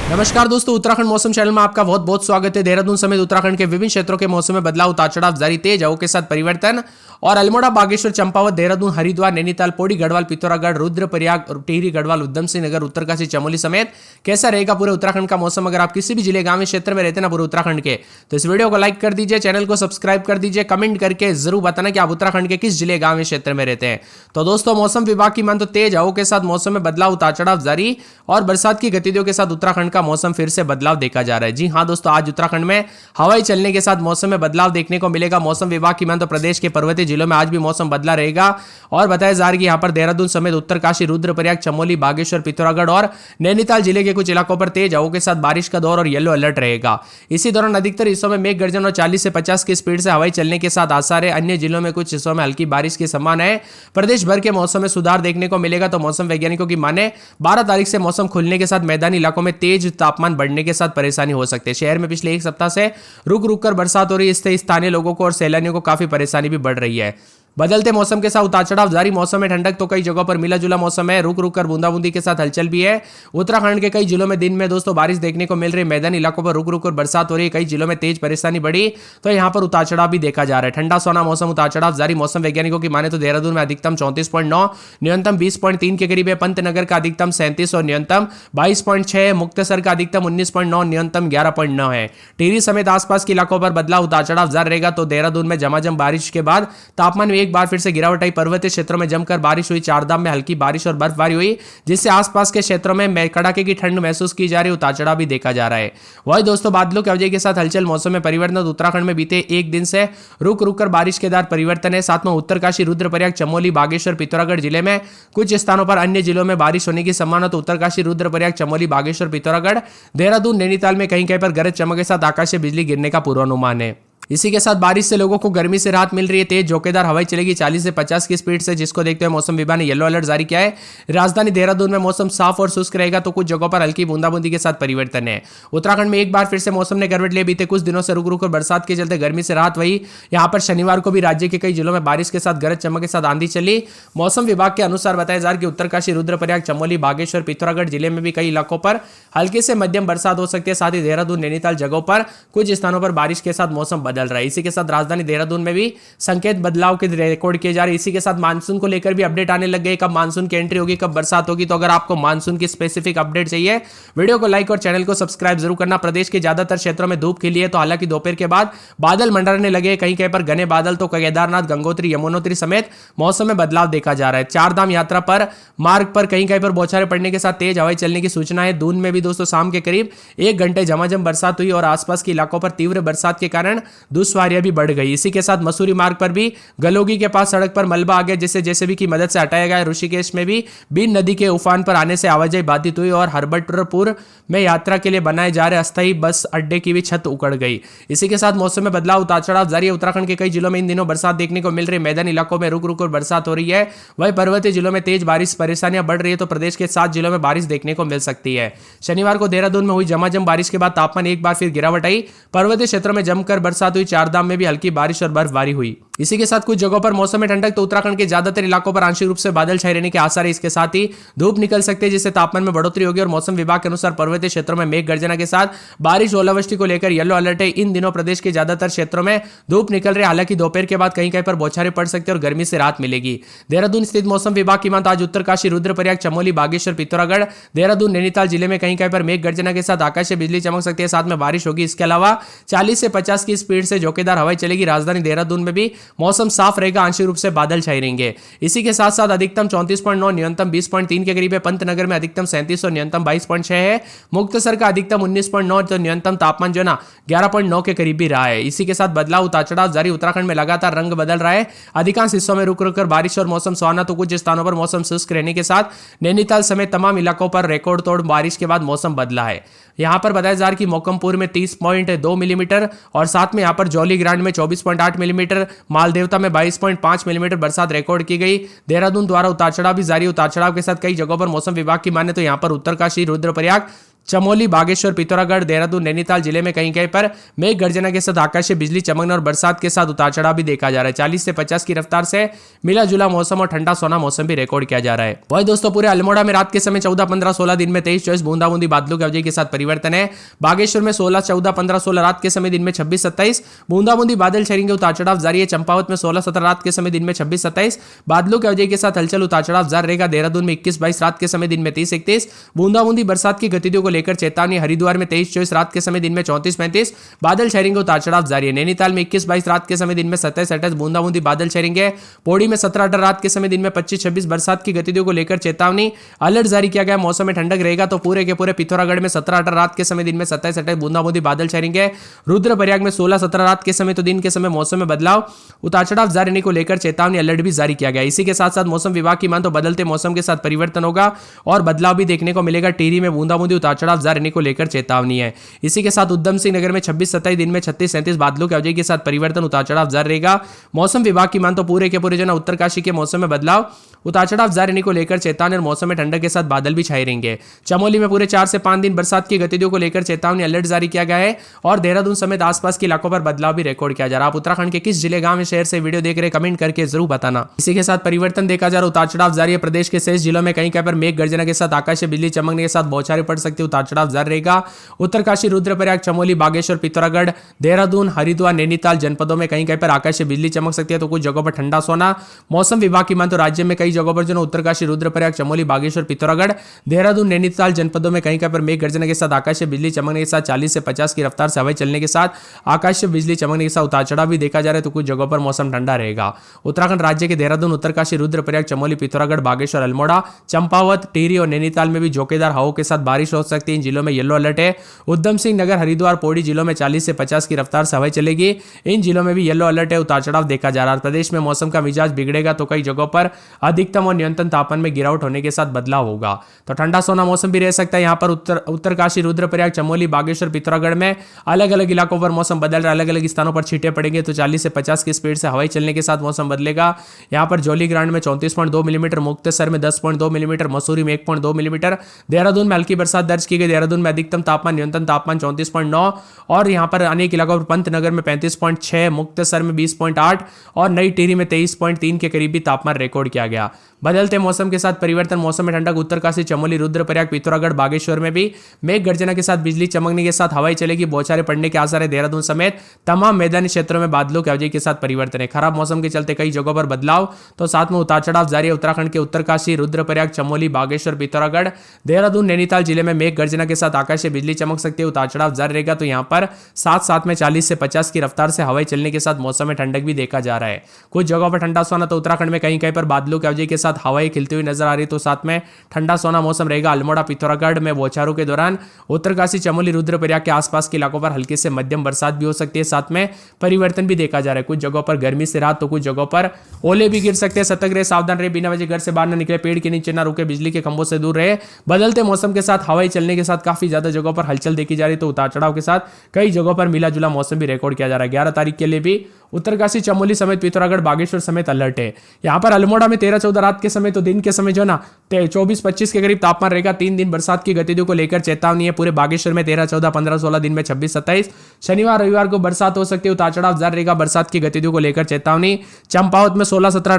नमस्कार दोस्तों, उत्तराखंड मौसम चैनल में आपका बहुत बहुत स्वागत है। देहरादून समेत उत्तराखंड के विभिन्न क्षेत्रों के मौसम में बदलाव, उतार चढ़ाव जारी, तेज हवाओं के साथ परिवर्तन और अल्मोड़ा, बागेश्वर, चंपावत, देहरादून, हरिद्वार, नैनीताल, पौड़ी, गढ़वाल, पिथौरागढ़, रुद्रप्रयाग, टिहरी, गढ़वाल, उधम सिंह नगर, उत्तरकाशी, चमोली समेत कैसा रहेगा पूरे उत्तराखंड का मौसम। अगर आप किसी भी जिले, गांव, क्षेत्र में रहते हैं ना पूरे उत्तराखंड के, तो इस वीडियो को लाइक कर दीजिए, चैनल को सब्सक्राइब कर दीजिए, कमेंट करके जरूर बताना कि आप उत्तराखंड के किस जिले, गांव, क्षेत्र में रहते हैं। तो दोस्तों, मौसम विभाग की मान तो तेज हवाओं के साथ मौसम में बदलाव, उतार चढ़ाव जारी और बरसात की गतिविधियों के साथ उत्तराखंड का मौसम फिर से बदलाव देखा जा रहा है। जी हां दोस्तों, आज उत्तराखंड में हवाई चलने के साथ मौसम में बदलाव देखने को मिलेगा। मौसम विभाग की मान तो प्रदेश के पर्वतीय जिलों में आज भी मौसम बदला रहेगा और बताया जा रहा है कि यहां पर देहरादून समेत उत्तरकाशी, रुद्रप्रयाग, चमोली, बागेश्वर, पिथौरागढ़ और नैनीताल जिले के कुछ इलाकों पर तेज हवाओं के साथ बारिश का दौर और येलो अलर्ट रहेगा। इसी दौरान अधिकतर हिस्सों में मेघ गर्जन और 40 से 50 की स्पीड से हवाई चलने के साथ आसार है। अन्य जिलों में कुछ हिस्सों में हल्की बारिश की संभावना है। प्रदेश भर के मौसम में सुधार देखने को मिलेगा। तो मौसम वैज्ञानिकों की माने 12 तारीख से मौसम खुलने के साथ मैदानी इलाकों में तेज तापमान बढ़ने के साथ परेशानी हो सकती है। शहर में पिछले एक सप्ताह से रुक रुक कर बरसात हो रही है। इससे स्थानीय लोगों को और सैलानियों को काफी परेशानी भी बढ़ रही है। बदलते मौसम के साथ उतार चढ़ाव जारी। मौसम में ठंडक तो कई जगहों पर मिला जुला मौसम है। रुक रुक कर बूंदाबूंदी के साथ हलचल भी है। उत्तराखंड के कई जिलों में दिन में दोस्तों बारिश देखने को मिल रही है। मैदानी इलाकों पर रुक रुक कर बरसात हो रही है। कई जिलों में तेज परेशानी बढ़ी तो यहां पर उतार चढ़ाव भी देखा जा रहा है। ठंडा सोना मौसम, उतार चढ़ाव जारी। मौसम वैज्ञानिकों की माने तो देहरादून में अधिकतम 34.9, न्यूनतम 20.3 के करीब है। पंतनगर का अधिकतम 37 और न्यूनतम 22.6, मुक्तसर का अधिकतम 19.9, न्यूनतम 11.9 है। टिहरी समेत आसपास के इलाकों पर बदलाव, उतार चढ़ाव जारी रहेगा। तो देहरादून में झमाझम बारिश के बाद तापमान में एक बार फिर से गिरावट आई। पर्वतीय क्षेत्रों में जमकर बारिश हुई। चारधाम में हल्की बारिश और बर्फबारी हुई, जिससे आसपास के क्षेत्रों में कड़ाके की ठंड महसूस की जा रही है। उतार चढ़ाव भी देखा जा रहा है। वही दोस्तों, बादलों की वजह के साथ हलचल, मौसम में परिवर्तन। उत्तराखंड में बीते एक दिन से रुक रुक कर बारिश के दौर परिवर्तन है। साथ में उत्तरकाशी, रुद्रप्रयाग, चमोली, बागेश्वर, पिथौरागढ़ जिले में कुछ स्थानों पर, अन्य जिलों में बारिश होने की संभावना। तो उत्तरकाशी, रुद्रप्रयाग, चमोली, बागेश्वर, पिथौरागढ़, देहरादून, नैनीताल में कहीं कहीं पर गरज चमक के साथ आकाशीय बिजली गिरने का पूर्वानुमान है। इसी के साथ बारिश से लोगों को गर्मी से राहत मिल रही है। तेज झोंकेदार हवाई चलेगी 40 से 50 की स्पीड से, जिसको देखते हुए मौसम विभाग ने येलो अलर्ट जारी किया है। राजधानी देहरादून में मौसम साफ और शुष्क रहेगा। तो कुछ जगहों पर हल्की बूंदाबूंदी के साथ परिवर्तन है। उत्तराखंड में एक बार फिर से मौसम ने करवट ले। बीते कुछ दिनों से रुक रुक कर बरसात के चलते गर्मी से राहत हुई। यहाँ पर शनिवार को भी राज्य के कई जिलों में बारिश के साथ गरज चमक के साथ आंधी चली। मौसम विभाग के अनुसार बताया जा रहा है कि उत्तरकाशी, रुद्रप्रयाग, चमोली, बागेश्वर, पिथौरागढ़ जिले में भी कई इलाकों पर हल्की से मध्यम बरसात हो सकती है। साथ ही देहरादून, नैनीताल जगहों पर कुछ स्थानों पर बारिश के साथ मौसम बदल रहा है। इसी के साथ राजधानी देहरादून में भी संकेत बदलाव के रिकॉर्ड किए जा रहे हैं। इसी के साथ मानसून को लेकर भी अपडेट आने लग गए। कब मानसून की एंट्री होगी, कब बरसात होगी। तो अगर आपको मानसून की स्पेसिफिक अपडेट चाहिए, वीडियो को लाइक और चैनल को सब्सक्राइब जरूर करना। प्रदेश के ज्यादातर क्षेत्रों में धूप खिली है। तो हालांकि दोपहर के बाद बादल मंडराने लगे। कहीं कहीं पर घने बादल। तो केदारनाथ, गंगोत्री, यमुनोत्री समेत मौसम में बदलाव देखा जा रहा है। चारधाम यात्रा पर मार्ग पर कहीं कहीं पर बौछारें पड़ने के साथ तेज हवाएं चलने की सूचना है। दून में भी दोस्तों शाम के करीब 1 घंटे झमाझम बरसात हुई और आसपास के इलाकों पर तीव्र बरसात के कारण दुश्वारियां भी बढ़ गई। इसी के साथ मसूरी मार्ग पर भी गलोगी के पास सड़क पर मलबा आ गया, जिसे जेसीबी की मदद से हटाया गया। ऋषिकेश में भी बीन नदी के उफान पर आने से आवाजाही बाधित हुई और हरबटपुर में यात्रा के लिए बनाए जा रहे अस्थायी बस अड्डे की भी छत उखड़ गई। इसी के साथ मौसम में बदलाव, उतार चढ़ाव जारी है। उत्तराखंड के कई जिलों में इन दिनों बरसात देखने को मिल रही है। मैदानी इलाकों में रुक रुक कर बरसात हो रही है। वहीं पर्वतीय जिलों में तेज बारिश परेशानियां बढ़ रही है। तो प्रदेश के 7 जिलों में बारिश देखने को मिल सकती है। शनिवार को देहरादून में हुई झमाझम बारिश के बाद तापमान एक बार फिर गिरावट आई। पर्वतीय क्षेत्रों में जमकर बरसात हुई। चारधाम में भी हल्की बारिश और बर्फबारी हुई। इसी के साथ कुछ जगहों पर मौसम में ठंडक। तो उत्तराखंड के ज्यादातर इलाकों पर आंशिक रूप से बादल छाए रहने के आसार है। इसके साथ ही धूप निकल सकते हैं, जिससे तापमान में बढ़ोतरी होगी। और मौसम विभाग के अनुसार पर्वतीय क्षेत्रों में मेघ गर्जना के साथ बारिश, ओलावृष्टि को लेकर येलो अलर्ट है। इन दिनों प्रदेश के ज्यादातर क्षेत्रों में धूप निकल रही है। हालांकि दोपहर के बाद कहीं कहीं पर बौछारें पड़ सकती है और गर्मी से राहत मिलेगी। देहरादून स्थित मौसम विभाग की माने आज उत्तरकाशी, रुद्रप्रयाग, चमोली, बागेश्वर, पिथौरागढ़, देहरादून, नैनीताल जिले में कहीं कहीं पर मेघ गर्जना के साथ आकाशीय बिजली चमक सकती है। साथ में बारिश होगी। इसके अलावा 40 से 50 की स्पीड से झोंकेदार हवाएं चलेगी। राजधानी देहरादून में भी मौसम साफ रहेगा। आंशिक रूप से बादल छाए रहेंगे। इसी के साथ साथ अधिकतम 34.9, न्यूनतम 20.3 के करीब है। पंतनगर में अधिकतम 37 और न्यूनतम 22.6 है। मुक्तसर का अधिकतम 19.9 तो न्यूनतम तापमान जो ना 11.9 के करीब भी रहा है। इसी के साथ बदलाव, उतार चढ़ाव जारी। उत्तराखंड में लगातार रंग बदल रहा है। अधिकांश हिस्सों में रुक रुक कर बारिश और मौसम सुहाना। तो कुछ स्थानों पर मौसम शुष्क रहने के साथ नैनीताल समेत तमाम इलाकों पर रिकॉर्ड तोड़ बारिश के बाद मौसम बदला है। यहां पर बताया जा रहा है कि मौकमपुर में 30.2 मिलीमीटर और साथ में यहां पर जौली ग्रांड में 24.8 मिलीमीटर, मालदेवता में 22.5 मिलीमीटर बरसात रिकॉर्ड की गई। देहरादून द्वारा उतार चढ़ाव भी जारी। उतार चढ़ाव के साथ कई जगहों पर मौसम विभाग की माने तो यहां पर उत्तरकाशी, रुद्रप्रयाग, चमोली, बागेश्वर, पिथौरागढ़, देहरादून, नैनीताल जिले में कहीं कहीं पर मेघ गर्जना के साथ आकाशीय बिजली चमकने और बरसात के साथ उतार चढ़ाव भी देखा जा रहा है। 40 से 50 की रफ्तार से मिला जुला मौसम और ठंडा सोना मौसम भी रिकॉर्ड किया जा रहा है। वही दोस्तों पूरे अल्मोड़ा में रात के समय 14, 15, 16, दिन में 23, 24 बूंदाबूंदी बादलों की अवधि के साथ परिवर्तन है। बागेश्वर में 16, 14, 15, 16 रात के समय, दिन में 26, 27 बूंदाबूंदी बादल छाएंगे, उतार चढ़ाव जारी है। चंपावत में 16, 17 रात के समय, दिन में 26, 27 बादलों की अवधि के साथ हलचल, उतार चढ़ाव जारी रहेगा। देहरादून में 21, 22 रात के समय, दिन में 30, 31 बूंदाबूंदी बरसात की गतिविधियों को लेकर चेतावनी। हरिद्वार में 23, 24 रात के समय, दिन में 34, 35 बादल छाएंगे, उतार चढ़ाव जारी है। नैनीताल में 21, 22 रात के समय, दिन में 27, 28 बूंदाबूंदी बादल छाएंगे। पौड़ी में 17, 18 रात के समय, दिन में 25, 26 बरसात की गतिविधियों को लेकर चेतावनी, अलर्ट जारी किया गया। मौसम में ठंडक रहेगा तो पूरे के पूरे पिथौरागढ़ में 17, 18 रात के समय, दिन में 27, 28 बूंदाबूंदी बादल छाएंगे। रुद्रप्रयाग में 16, 17 रात के समय तो दिन के समय मौसम में बदलाव, उतार चढ़ाव जारी रहने को लेकर चेतावनी, अलर्ट भी जारी किया गया। इसी के साथ साथ मौसम विभाग की मान तो बदलते मौसम के साथ परिवर्तन होगा और बदलाव भी देखने को मिलेगा। टिहरी में बूंदाबूंदी, उतार चढ़ाव जारी रहने को लेकर चेतावनी है। इसी के साथ उधम सिंह नगर में 26, 27 दिन में 36, 37 बादलों की अवधि के साथ परिवर्तन, उतार चढ़ाव जारी रहेगा। मौसम विभाग की मान तो पूरे के पूरे जो ना उत्तरकाशी के मौसम में बदलाव, उतार चढ़ाव जारी रहने को लेकर चेतावनी और मौसम में ठंडक के साथ बादल भी छाए रहेंगे। चमोली में पूरे 4 से 5 दिन बरसात की गतिविधियों को लेकर चेतावनी, अलर्ट जारी किया गया है और देहरादून समेत आसपास के इलाकों पर बदलाव भी रिकॉर्ड किया जा रहा है। आप उत्तराखंड के किस जिले, गांव या शहर से वीडियो देख रहे, कमेंट करके जरूर बताना। इसी के साथ परिवर्तन देखा जा रहा है, उतार चढ़ाव जारी है। प्रदेश के शेष जिलों में कहीं कहीं पर मेघ गर्जना के साथ आकाशीय बिजली चमकने के साथ बौछारें पड़ सकती है, उतार चढ़ाव जारी रहेगा। उत्तरकाशी, रुद्रप्रयाग, चमोली, बागेश्वर, पिथौरागढ़, देहरादून, हरिद्वार, नैनीताल जनपदों में कहीं कहीं पर आकाशीय बिजली चमक सकती है तो कुछ जगहों पर ठंडा सोना। मौसम विभाग की मान तो राज्य में कई जगहों पर जो उत्तरकाशी, रुद्रप्रयाग, चमोली, बागेश्वर, पिथौरागढ़, देहरादून, नैनीताल जनपदों में कहीं कहीं पर मेघ गर्जना के साथ आकाशीय बिजली चमकने के साथ 40 से 50 की रफ्तार से हवाएं चलने के साथ आकाशीय बिजली चमकने के साथ उतार चढ़ाव भी देखा जा रहा है तो कुछ जगहों पर मौसम ठंडा रहेगा। उत्तराखंड राज्य के देहरादून, उत्तरकाशी, रुद्रप्रयाग, चमोली, पिथौरागढ़, बागेश्वर, अल्मोड़ा, चंपावत, टिहरी और नैनीताल में भी झोंकेदार हवाओं के साथ बारिश हो सकती है। इन जिलों में येलो अलर्ट है। उधम सिंह नगर, हरिद्वार, पौड़ी जिलों में 40 से 50 की रफ्तार से हवाएं चलेगी। इन जिलों में भी येलो अलर्ट है, उतार चढ़ाव देखा जा रहा है। प्रदेश में मौसम का मिजाज बिगड़ेगा तो कई जगहों पर अधिकतम और न्यूनतम तापमान में गिरावट होने के साथ बदलाव होगा तो ठंडा सोना मौसम भी रह सकता है। यहाँ पर उत्तरकाशी, रुद्रप्रयाग, चमोली, बागेश्वर, पिथौरागढ़ में अलग अलग इलाकों पर मौसम बदल रहा है। अलग अलग स्थानों पर छींटे पड़ेंगे तो 40 से 50 की स्पीड से हवाई चलने के साथ मौसम बदलेगा। यहाँ पर जोली ग्रांड में 34.2 मिलीमीटर, मुक्तसर में 10.2 मिलीमीटर, मसूरी में 1.2 मिलीमीटर, देहरादून में हल्की बरसात दर्ज की गई। देहरादून में अधिकतम तापमान, न्यूनतम तापमान 34.9 और यहाँ पर अनेक इलाकों पर पंतनगर में 35.6, मुक्तसर में 20.8 और नई टिहरी में 23.3 के करीब भी तापमान रिकॉर्ड किया गया। बदलते मौसम के साथ परिवर्तन, मौसम में ठंडक। उत्तरकाशी, चमोली, रुद्रप्रयाग, पिथौरागढ़, बागेश्वर में भी मेघ गर्जना के साथ बिजली चमकने के साथ हवाई चलेगी, बौछारें पड़ने के आसार है। देहरादून समेत तमाम मैदानी क्षेत्रों में बादलों की अवधि के साथ परिवर्तन है। खराब मौसम के चलते कई जगहों पर बदलाव तो साथ में उतार चढ़ाव जारी है। उत्तराखंड के उत्तरकाशी, रुद्रप्रयाग, चमोली, बागेश्वर, पिथौरागढ़, देहरादून, नैनीताल जिले में मेघ गर्जना के साथ आकाशीय बिजली चमक सकती है, उतार चढ़ाव जारी रहेगा। तो यहाँ पर साथ साथ में 40 से 50 की रफ्तार से हवाई चलने के साथ मौसम में ठंडक भी देखा जा रहा है। कुछ जगहों पर ठंडा सोना तो उत्तराखंड में कहीं कहीं पर बादलों की अवधि के साथ हवाएं खिलती हुई नजर आ रही तो साथ में ठंडा सोना मौसम रहेगा। अल्मोड़ा, पिथौरागढ़ में बौछारों के दौरान उत्तरकाशी, चमोली, रुद्रप्रयाग के आसपास के इलाकों पर हल्की से मध्यम बरसात भी हो सकती है। साथ में परिवर्तन भी देखा जा रहा है। कुछ जगहों पर गर्मी से राहत तो कुछ जगहों पर ओले भी गिर सकते हैं। सतर्क रहे, सावधान रहे, बिना वजह घर से बाहर न निकले, पेड़ के नीचे ना रुके, बिजली के खंभों से दूर रहे। बदलते मौसम के साथ हवाई चलने के साथ काफी ज्यादा जगहों पर हलचल देखी जा रही तो उतार चढ़ाव के साथ कई जगहों पर मिला जुला मौसम भी रिकॉर्ड किया जा रहा है। 11 तारीख के लिए भी उत्तरकाशी, चमोली समेत पिथौरागढ़, बागेश्वर समेत अलर्ट है। यहाँ पर अल्मोड़ा में 13, 14 रात के समय तो दिन के समय जो ना 24, 25 के करीब तापमान रहेगा। 3 दिन बरसात की गतिविधियों को लेकर चेतावनी है। पूरे बागेश्वर में 13, 14, 15, 16 दिन में 26, 27 शनिवार, रविवार को बरसात हो सकती है, उतार चढ़ाव जारी रहेगा। बरसात की गतिविधियों को लेकर चेतावनी। चंपावत में 16, 17,